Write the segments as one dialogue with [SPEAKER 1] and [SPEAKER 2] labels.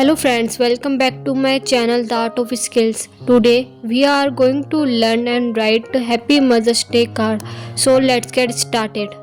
[SPEAKER 1] Hello friends, welcome back to my channel The Art of Skills. Today we are going to learn and write a Happy Mother's Day card. So let's get started.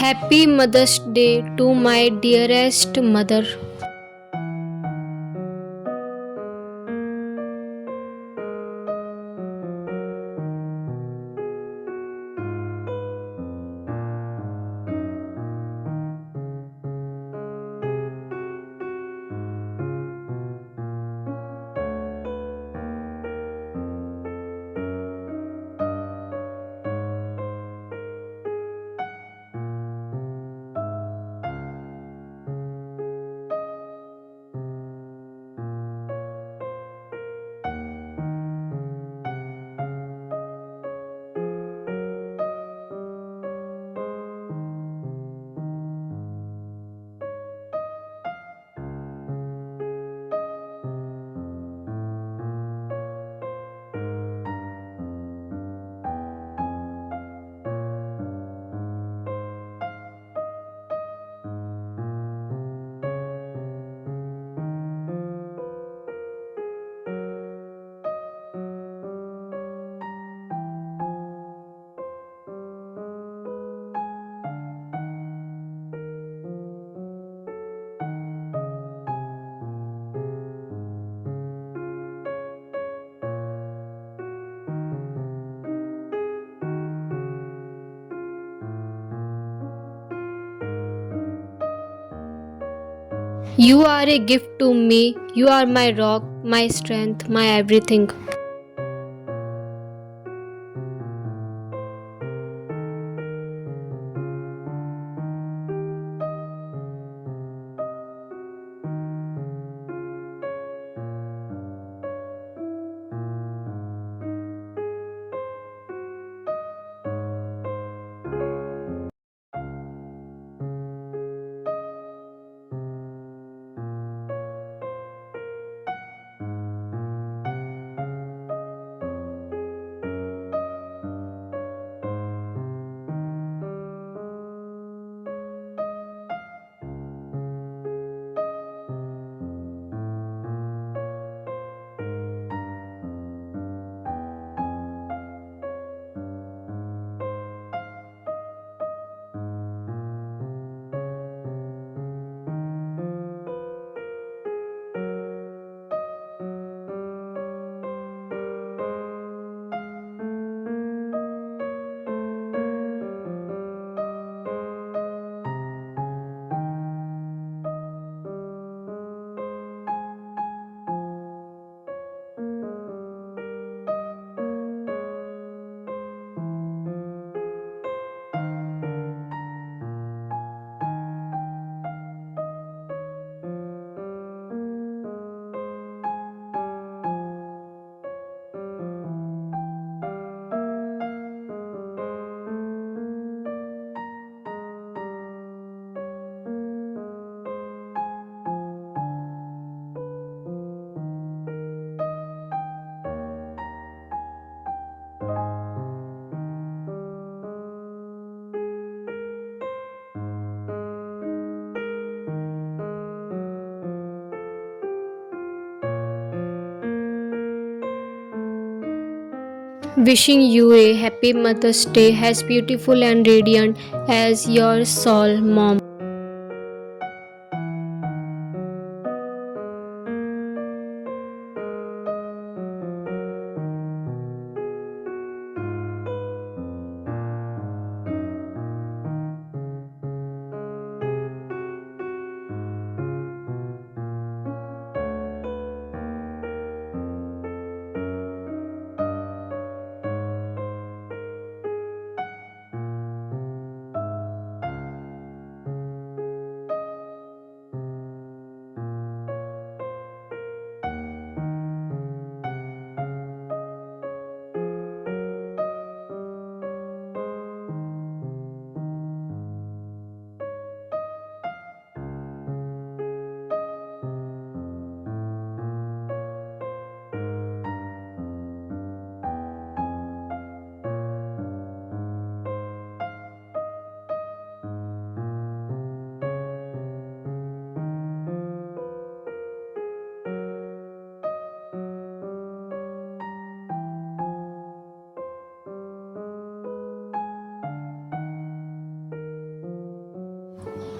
[SPEAKER 1] Happy Mother's Day to my dearest mother. You are a gift to me. You are my rock, my strength, my everything. Wishing you a happy Mother's Day, as beautiful and radiant as your soul, Mom.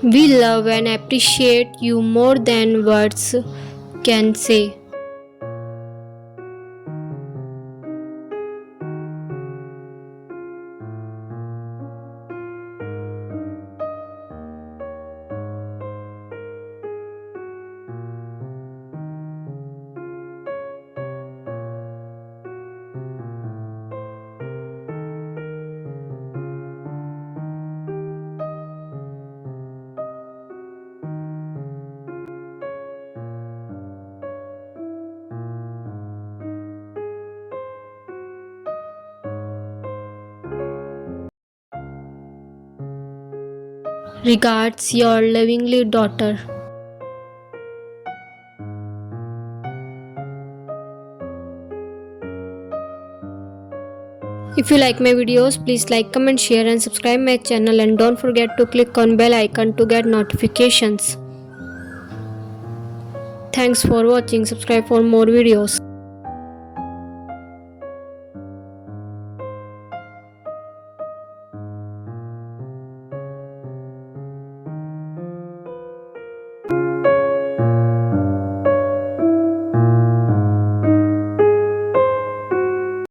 [SPEAKER 1] We love and appreciate you more than words can say. Regards, your lovingly daughter. If you like my videos, please like, comment, share and subscribe my channel, and don't forget to click on bell icon to get notifications. Thanks for watching. Subscribe for more videos.